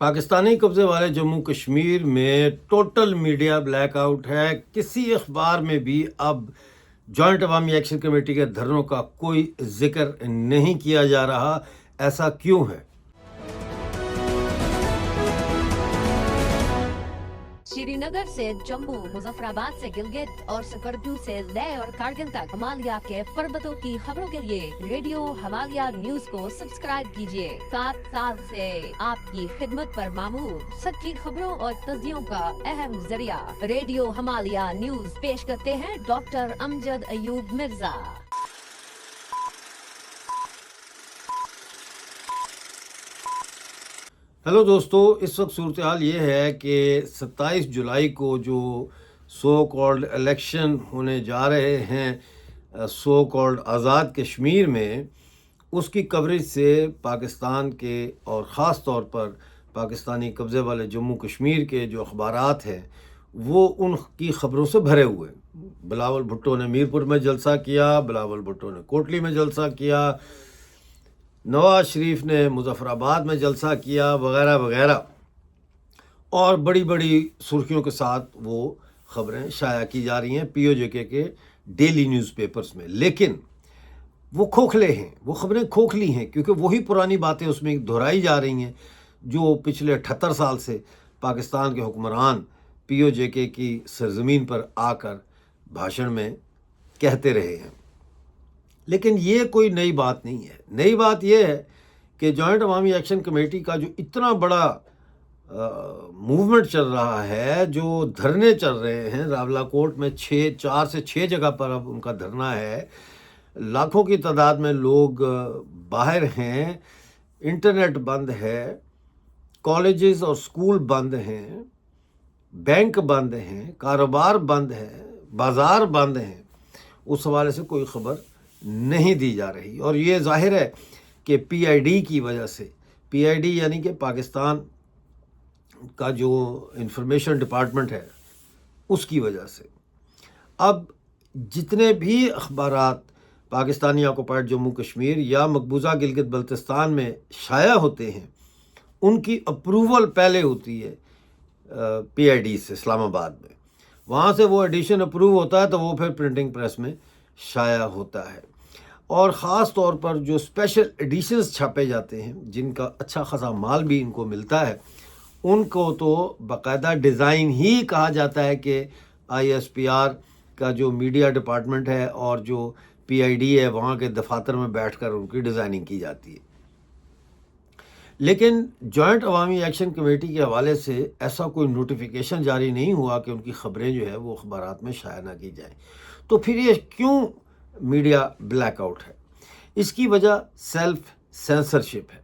پاکستانی قبضے والے جموں کشمیر میں ٹوٹل میڈیا بلیک آؤٹ ہے. کسی اخبار میں بھی اب جوائنٹ عوامی ایکشن کمیٹی کے دھرنوں کا کوئی ذکر نہیں کیا جا رہا. ایسا کیوں ہے؟ شری نگر سے جموں، مظفر آباد سے گلگت اور سکردو سے لیہ اور کارگل تک ہمالیہ کے پربتوں کی خبروں کے لیے ریڈیو ہمالیہ نیوز کو سبسکرائب کیجیے. 7 سال سے آپ کی خدمت پر معمور سچی خبروں اور تجزیوں کا اہم ذریعہ ریڈیو ہمالیہ نیوز پیش کرتے ہیں ڈاکٹر امجد ایوب مرزا. ہیلو دوستو، اس وقت صورتحال یہ ہے کہ 27 جولائی کو جو سو کالڈ الیکشن ہونے جا رہے ہیں سو کالڈ آزاد کشمیر میں، اس کی کوریج سے پاکستان کے اور خاص طور پر پاکستانی قبضے والے جموں کشمیر کے جو اخبارات ہیں وہ ان کی خبروں سے بھرے ہوئے. بلاول بھٹو نے میرپور میں جلسہ کیا، بلاول بھٹو نے کوٹلی میں جلسہ کیا، نواز شریف نے مظفر آباد میں جلسہ کیا، وغیرہ وغیرہ، اور بڑی بڑی سرخیوں کے ساتھ وہ خبریں شائع کی جا رہی ہیں پی او جے کے ڈیلی نیوز پیپرز میں. لیکن وہ کھوکھلے ہیں، وہ خبریں کھوکھلی ہیں، کیونکہ وہی پرانی باتیں اس میں دہرائی جا رہی ہیں جو پچھلے 78 سال سے پاکستان کے حکمران پی او جے کے کی سرزمین پر آ کر بھاشن میں کہتے رہے ہیں. لیکن یہ کوئی نئی بات نہیں ہے. نئی بات یہ ہے کہ جوائنٹ عوامی ایکشن کمیٹی کا جو اتنا بڑا موومنٹ چل رہا ہے، جو دھرنے چل رہے ہیں راولہ کوٹ میں 4 سے 6 جگہ پر اب ان کا دھرنا ہے، لاکھوں کی تعداد میں لوگ باہر ہیں، انٹرنیٹ بند ہے، کالجز اور سکول بند ہیں، بینک بند ہیں، کاروبار بند ہے، بازار بند ہیں، اس حوالے سے کوئی خبر نہیں دی جا رہی. اور یہ ظاہر ہے کہ پی آئی ڈی کی وجہ سے، پی آئی ڈی یعنی کہ پاکستان کا جو انفارمیشن ڈپارٹمنٹ ہے اس کی وجہ سے اب جتنے بھی اخبارات پاکستانی آکوپائڈ جموں کشمیر یا مقبوضہ گلگت بلتستان میں شائع ہوتے ہیں ان کی اپروول پہلے ہوتی ہے پی آئی ڈی سے اسلام آباد میں، وہاں سے وہ ایڈیشن اپروو ہوتا ہے تو وہ پھر پرنٹنگ پریس میں شائع ہوتا ہے. اور خاص طور پر جو اسپیشل ایڈیشنز چھاپے جاتے ہیں جن کا اچھا خاصا مال بھی ان کو ملتا ہے، ان کو تو باقاعدہ ڈیزائن ہی کہا جاتا ہے کہ آئی ایس پی آر کا جو میڈیا ڈپارٹمنٹ ہے اور جو پی آئی ڈی ہے وہاں کے دفاتر میں بیٹھ کر ان کی ڈیزائننگ کی جاتی ہے. لیکن جوائنٹ عوامی ایکشن کمیٹی کے حوالے سے ایسا کوئی نوٹیفیکیشن جاری نہیں ہوا کہ ان کی خبریں جو ہے وہ اخبارات میں شائع نہ کی جائیں. تو پھر یہ کیوں میڈیا بلیک آؤٹ ہے؟ اس کی وجہ سیلف سینسرشپ ہے.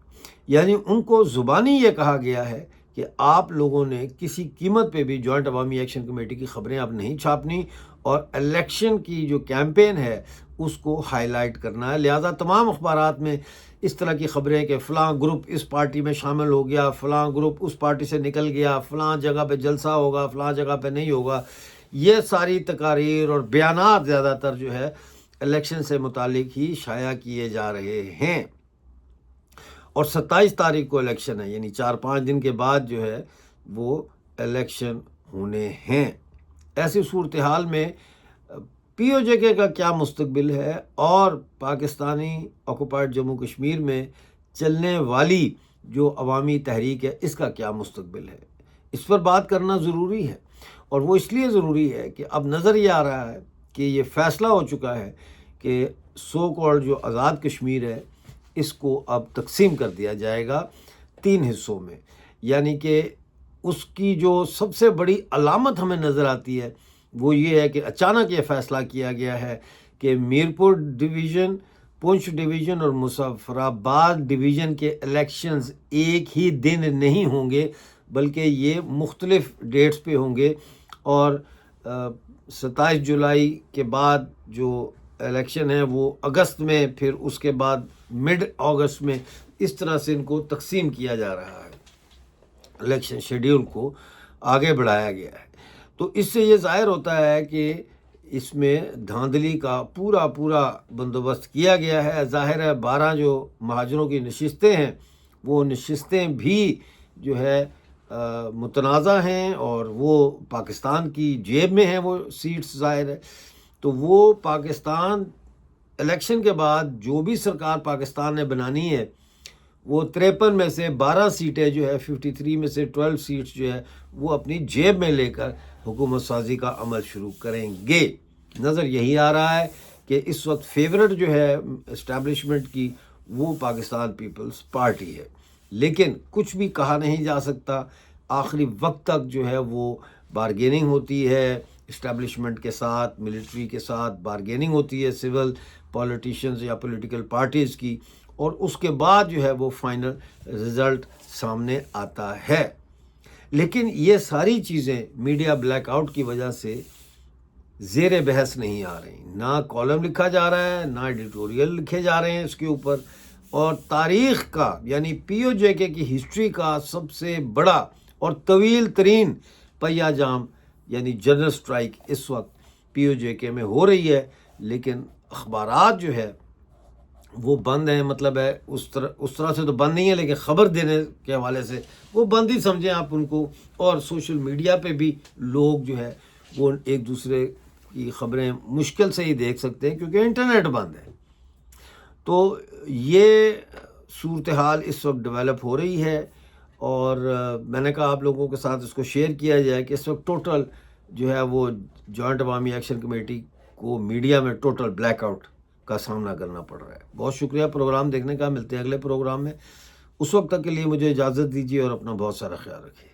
یعنی ان کو زبانی یہ کہا گیا ہے کہ آپ لوگوں نے کسی قیمت پہ بھی جوائنٹ عوامی ایکشن کمیٹی کی خبریں اب نہیں چھاپنی اور الیکشن کی جو کیمپین ہے اس کو ہائی لائٹ کرنا ہے. لہٰذا تمام اخبارات میں اس طرح کی خبریں کہ فلاں گروپ اس پارٹی میں شامل ہو گیا، فلاں گروپ اس پارٹی سے نکل گیا، فلاں جگہ پہ جلسہ ہوگا، فلاں جگہ پہ نہیں ہوگا، یہ ساری تقاریر اور بیانات زیادہ تر جو ہے الیکشن سے متعلق ہی شائع کیے جا رہے ہیں. اور 27 تاریخ کو الیکشن ہے، یعنی 4-5 دن کے بعد جو ہے وہ الیکشن ہونے ہیں. ایسی صورتحال میں پی او جے کے کا کیا مستقبل ہے اور پاکستانی آکوپائڈ جموں کشمیر میں چلنے والی جو عوامی تحریک ہے اس کا کیا مستقبل ہے، اس پر بات کرنا ضروری ہے. اور وہ اس لیے ضروری ہے کہ اب نظر یہ آ رہا ہے کہ یہ فیصلہ ہو چکا ہے کہ سو کالڈ جو آزاد کشمیر ہے اس کو اب تقسیم کر دیا جائے گا 3 حصوں میں. یعنی کہ اس کی جو سب سے بڑی علامت ہمیں نظر آتی ہے وہ یہ ہے کہ اچانک یہ فیصلہ کیا گیا ہے کہ میرپور ڈویژن، پونچھ ڈویژن اور مظفر آباد ڈویژن کے الیکشنز ایک ہی دن نہیں ہوں گے بلکہ یہ مختلف ڈیٹس پہ ہوں گے. اور 27 جولائی کے بعد جو الیکشن ہے وہ اگست میں، پھر اس کے بعد مڈ اگست میں، اس طرح سے ان کو تقسیم کیا جا رہا ہے، الیکشن شیڈیول کو آگے بڑھایا گیا ہے. تو اس سے یہ ظاہر ہوتا ہے کہ اس میں دھاندلی کا پورا بندوبست کیا گیا ہے. ظاہر ہے 12 جو مہاجروں کی نشستیں ہیں وہ نشستیں بھی جو ہے متنازع ہیں اور وہ پاکستان کی جیب میں ہیں وہ سیٹس ظاہر ہے. تو وہ پاکستان الیکشن کے بعد جو بھی سرکار پاکستان نے بنانی ہے وہ 53 میں سے 12 سیٹیں جو ہے 53 میں سے 12 سیٹس جو ہے وہ اپنی جیب میں لے کر حکومت سازی کا عمل شروع کریں گے. نظر یہی آ رہا ہے کہ اس وقت فیورٹ جو ہے اسٹیبلشمنٹ کی وہ پاکستان پیپلز پارٹی ہے. لیکن کچھ بھی کہا نہیں جا سکتا. آخری وقت تک جو ہے وہ بارگیننگ ہوتی ہے اسٹیبلشمنٹ کے ساتھ، ملٹری کے ساتھ بارگیننگ ہوتی ہے سول پولیٹیشنز یا پولیٹیکل پارٹیز کی، اور اس کے بعد جو ہے وہ فائنل رزلٹ سامنے آتا ہے. لیکن یہ ساری چیزیں میڈیا بلیک آؤٹ کی وجہ سے زیر بحث نہیں آ رہی. نہ کالم لکھا جا رہا ہے، نہ ایڈیٹوریل لکھے جا رہے ہیں اس کے اوپر. اور تاریخ کا یعنی پی او جے کے کی ہسٹری کا سب سے بڑا اور طویل ترین پہیا جام یعنی جنرل سٹرائک اس وقت پی او جے کے میں ہو رہی ہے. لیکن اخبارات جو ہے وہ بند ہیں. مطلب ہے اس طرح سے تو بند نہیں ہے، لیکن خبر دینے کے حوالے سے وہ بند ہی سمجھیں آپ ان کو. اور سوشل میڈیا پہ بھی لوگ جو ہے وہ ایک دوسرے کی خبریں مشکل سے ہی دیکھ سکتے ہیں کیونکہ انٹرنیٹ بند ہے. تو یہ صورتحال اس وقت ڈیولپ ہو رہی ہے، اور میں نے کہا آپ لوگوں کے ساتھ اس کو شیئر کیا جائے کہ اس وقت ٹوٹل جو ہے وہ جوائنٹ عوامی ایکشن کمیٹی کو میڈیا میں ٹوٹل بلیک آؤٹ کا سامنا کرنا پڑ رہا ہے. بہت شکریہ پروگرام دیکھنے کا. ملتے ہیں اگلے پروگرام میں. اس وقت تک کے لیے مجھے اجازت دیجیے اور اپنا بہت سارا خیال رکھیے.